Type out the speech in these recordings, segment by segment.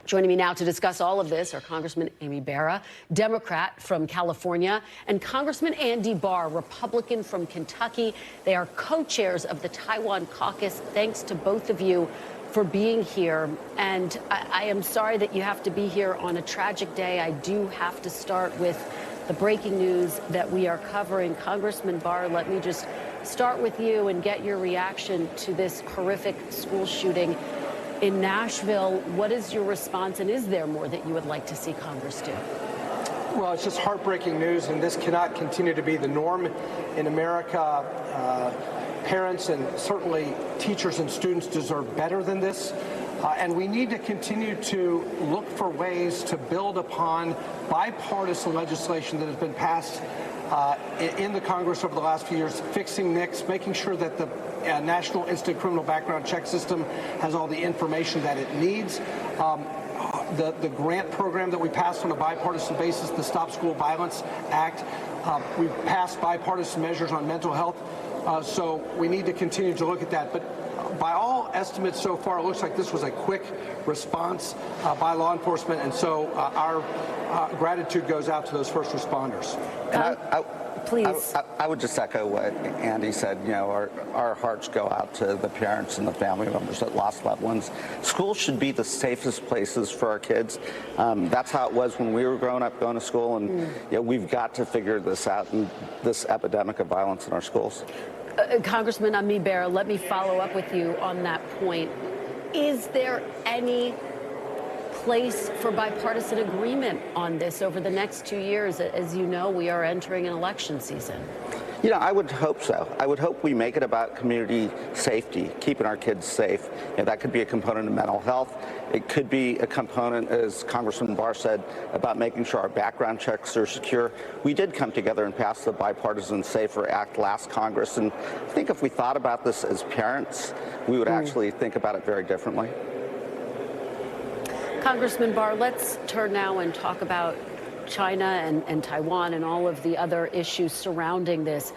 Joining me now to discuss all of this are Congressman Amy Bera, Democrat from California, and Congressman Andy Barr, Republican from Kentucky. They are co-chairs of the Taiwan Caucus. Thanks to both of you for being here. And I am sorry that you have to be here on a tragic day. I do have to start with the breaking news that we are covering. Congressman Barr, let me just start with you and get your reaction to this horrific school shooting in Nashville. What is your response, and is there more that you would like to see Congress do? Well, it's just heartbreaking news, and this cannot continue to be the norm in America. Parents and certainly teachers and students deserve better than this. And we need to continue to look for ways to build upon bipartisan legislation that has been passed in the Congress over the last few years, fixing NICS, making sure that the National Instant Criminal Background Check System has all the information that it needs. The grant program that we passed on a bipartisan basis, the Stop School Violence Act, we've passed bipartisan measures on mental health. So we need to continue to look at that. But by all estimates so far, it looks like this was a quick response by law enforcement, and so our gratitude goes out to those first responders. Please. I would just echo what Andy said. You know, our hearts go out to the parents and the family members that lost loved ones. Schools should be the safest places for our kids. That's how it was when we were growing up, going to school, and you know, we've got to figure this out, and this epidemic of violence in our schools. Congressman Amy Bera, let me follow up with you on that point. Is there any place for bipartisan agreement on this over the next 2 years? As you know, we are entering an election season. You know, I would hope so. I would hope we make it about community safety, keeping our kids safe. You know, that could be a component of mental health. It could be a component, as Congressman Barr said, about making sure our background checks are secure. We did come together and pass the Bipartisan Safer Act last Congress, and I think if we thought about this as parents, we would actually think about it very differently. Congressman Barr, let's turn now and talk about China and Taiwan and all of the other issues surrounding this.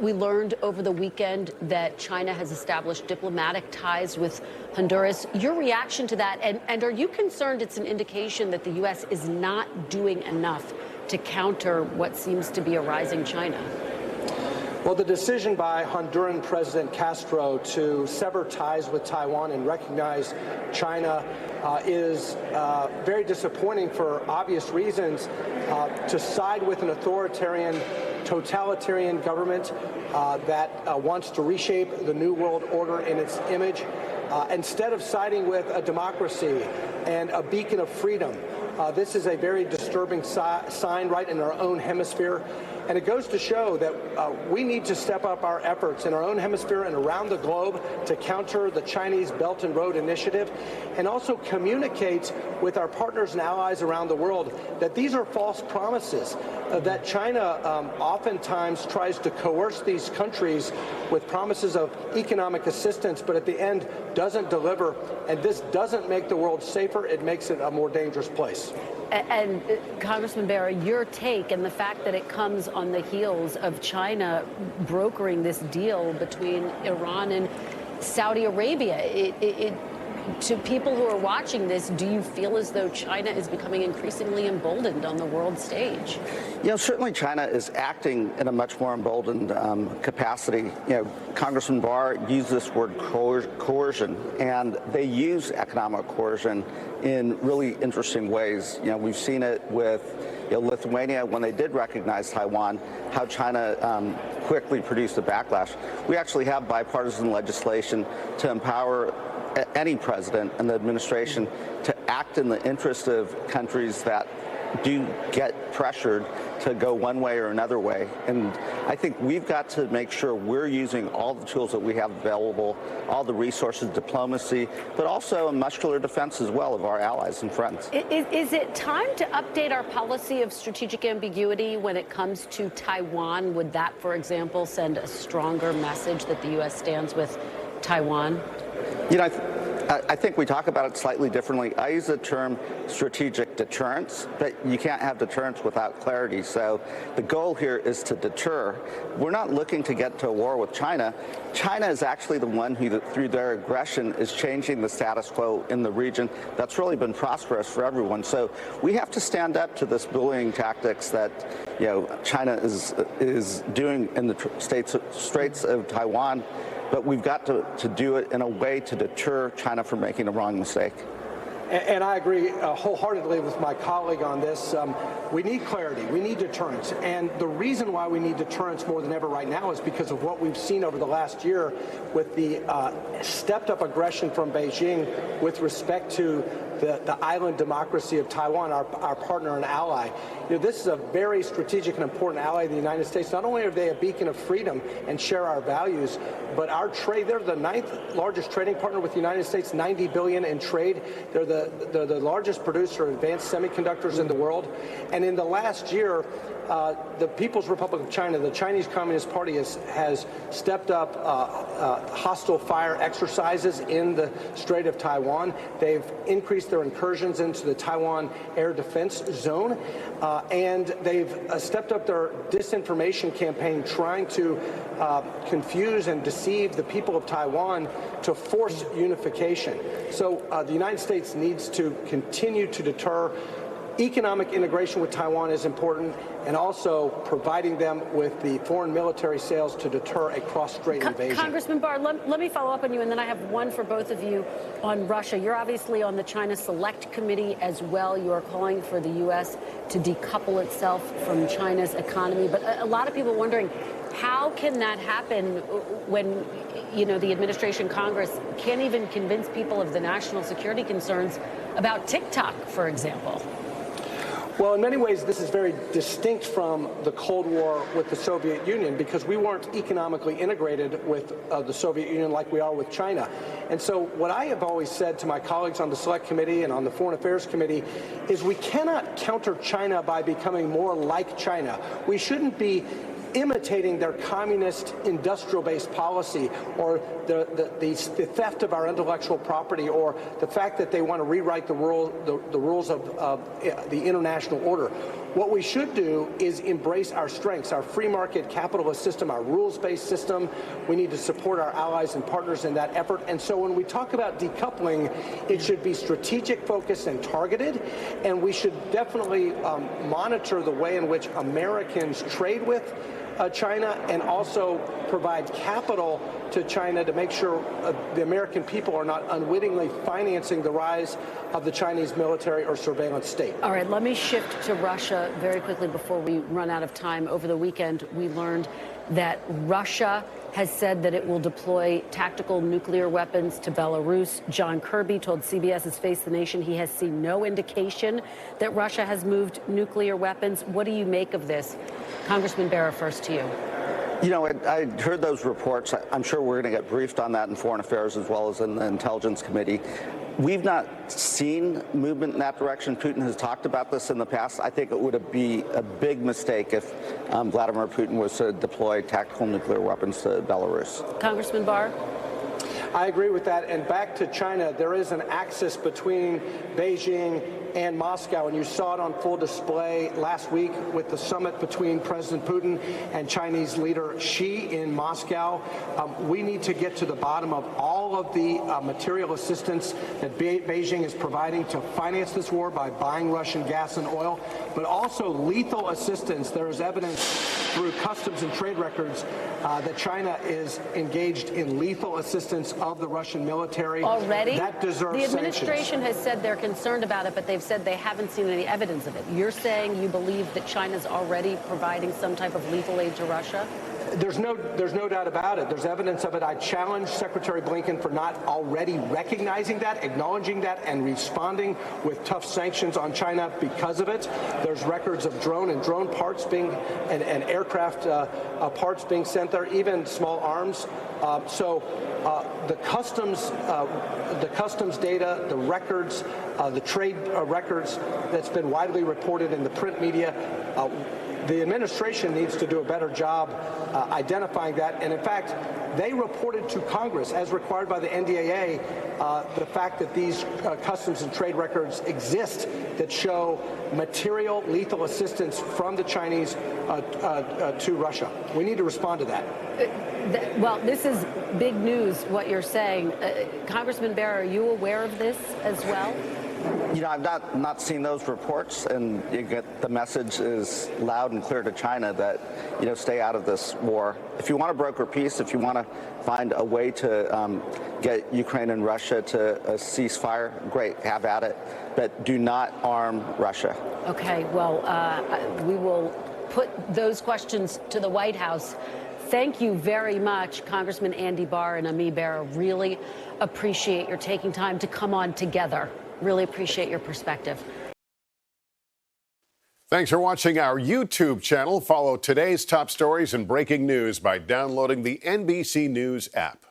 We learned over the weekend that China has established diplomatic ties with Honduras. Your reaction to that, and are you concerned it's an indication that the U.S. is not doing enough to counter what seems to be a rising China? Well, the decision by Honduran President Castro to sever ties with Taiwan and recognize China is very disappointing for obvious reasons. To side with an authoritarian, totalitarian government that wants to reshape the New World Order in its image, instead of siding with a democracy and a beacon of freedom. This is a very disturbing sign right in our own hemisphere. And it goes to show that we need to step up our efforts in our own hemisphere and around the globe to counter the Chinese Belt and Road Initiative, and also communicate with our partners and allies around the world that these are false promises, that China oftentimes tries to coerce these countries with promises of economic assistance, but at the end doesn't deliver. And this doesn't make the world safer. It makes it a more dangerous place. And Congressman Bera, your take and the fact that it comes on the heels of China brokering this deal between Iran and Saudi Arabia, to people who are watching this, do you feel as though China is becoming increasingly emboldened on the world stage? You know, certainly China is acting in a much more emboldened capacity. You know, Congressman Barr used this word coercion, and they use economic coercion in really interesting ways. You know, we've seen it with Lithuania when they did recognize Taiwan, how China quickly produced a backlash. We actually have bipartisan legislation to empower any president and the administration to act in the interest of countries that do get pressured to go one way or another way. And I think we've got to make sure we're using all the tools that we have available, all the resources, diplomacy, but also a muscular defense as well of our allies and friends. Is it time to update our policy of strategic ambiguity when it comes to Taiwan? Would that, for example, send a stronger message that the U.S. stands with Taiwan? You know, I think we talk about it slightly differently. I use the term strategic deterrence, but you can't have deterrence without clarity. So the goal here is to deter. We're not looking to get to a war with China. China is actually the one who, through their aggression, is changing the status quo in the region. That's really been prosperous for everyone. So we have to stand up to this bullying tactics that China is doing in the Straits of Taiwan. But we've got to do it in a way to deter China from making a wrong mistake. And I agree wholeheartedly with my colleague on this. We need clarity. We need deterrence. And the reason why we need deterrence more than ever right now is because of what we've seen over the last year with the stepped-up aggression from Beijing with respect to the island democracy of Taiwan, our partner and ally. This is a very strategic and important ally of the United States. Not only are they a beacon of freedom and share our values, but our trade, they're the 9th largest trading partner with the United States, $90 billion in trade. They're the largest producer of advanced semiconductors in the world. And in the last year, the People's Republic of China, the Chinese Communist Party, has stepped up hostile fire exercises in the Strait of Taiwan. They've increased their incursions into the Taiwan air defense zone, and they've stepped up their disinformation campaign trying to confuse and deceive the people of Taiwan to force unification. So the United States needs to continue to deter. Economic integration with Taiwan is important, and also providing them with the foreign military sales to deter a cross-strait invasion. Congressman Barr, let me follow up on you, and then I have one for both of you on Russia. You're obviously on the China Select Committee as well. You are calling for the U.S. to decouple itself from China's economy. But a lot of people are wondering, how can that happen when, the administration, Congress can't even convince people of the national security concerns about TikTok, for example? Well, in many ways, this is very distinct from the Cold War with the Soviet Union, because we weren't economically integrated with the Soviet Union like we are with China. And so what I have always said to my colleagues on the Select Committee and on the Foreign Affairs Committee is we cannot counter China by becoming more like China. We shouldn't be imitating their communist industrial-based policy, or the theft of our intellectual property, or the fact that they want to rewrite the rules of the international order. What we should do is embrace our strengths, our free market capitalist system, our rules-based system. We need to support our allies and partners in that effort. And so when we talk about decoupling, it should be strategic, focused, and targeted. And we should definitely monitor the way in which Americans trade with China, and also provide capital to China to make sure the American people are not unwittingly financing the rise of the Chinese military or surveillance state. All right, let me shift to Russia very quickly before we run out of time. Over the weekend, we learned that Russia has said that it will deploy tactical nuclear weapons to Belarus. John Kirby told CBS's Face the Nation he has seen no indication that Russia has moved nuclear weapons. What do you make of this? Congressman Bera, first to you. I heard those reports. I'm sure we're going to get briefed on that in Foreign Affairs as well as in the Intelligence Committee. We've not seen movement in that direction. Putin has talked about this in the past. I think it would be a big mistake if Vladimir Putin was to deploy tactical nuclear weapons to Belarus. Congressman Barr? I agree with that. And back to China, there is an axis between Beijing and Moscow, and you saw it on full display last week with the summit between President Putin and Chinese leader Xi in Moscow. We need to get to the bottom of all of the material assistance that Beijing is providing to finance this war by buying Russian gas and oil, but also lethal assistance. There is evidence through customs and trade records that China is engaged in lethal assistance of the Russian military. Already? That deserves The administration sanctions. has said they're concerned about it, but they've said they haven't seen any evidence of it. You're saying you believe that China's already providing some type of lethal aid to Russia? There's no doubt about it. There's evidence of it. I challenge Secretary Blinken for not already recognizing that, acknowledging that, and responding with tough sanctions on China because of it. There's records of drone parts being, and aircraft parts being sent there, even small arms. The customs data, the records, the trade records that's been widely reported in the print media. The administration needs to do a better job identifying that. And in fact, they reported to Congress, as required by the NDAA, the fact that these customs and trade records exist that show material lethal assistance from the Chinese to Russia. We need to respond to that. Well, this is big news, what you're saying. Congressman Bera, are you aware of this as well? You know, I've not seen those reports, and you get the message is loud and clear to China that, you know, stay out of this war. If you want to broker peace, if you want to find a way to get Ukraine and Russia to a ceasefire, great, have at it, but do not arm Russia. Okay, well, we will put those questions to the White House. Thank you very much, Congressman Andy Barr and Ami Bera. Really appreciate your taking time to come on together. Really appreciate your perspective. Thanks for watching our YouTube channel. Follow today's top stories and breaking news by downloading the NBC News app.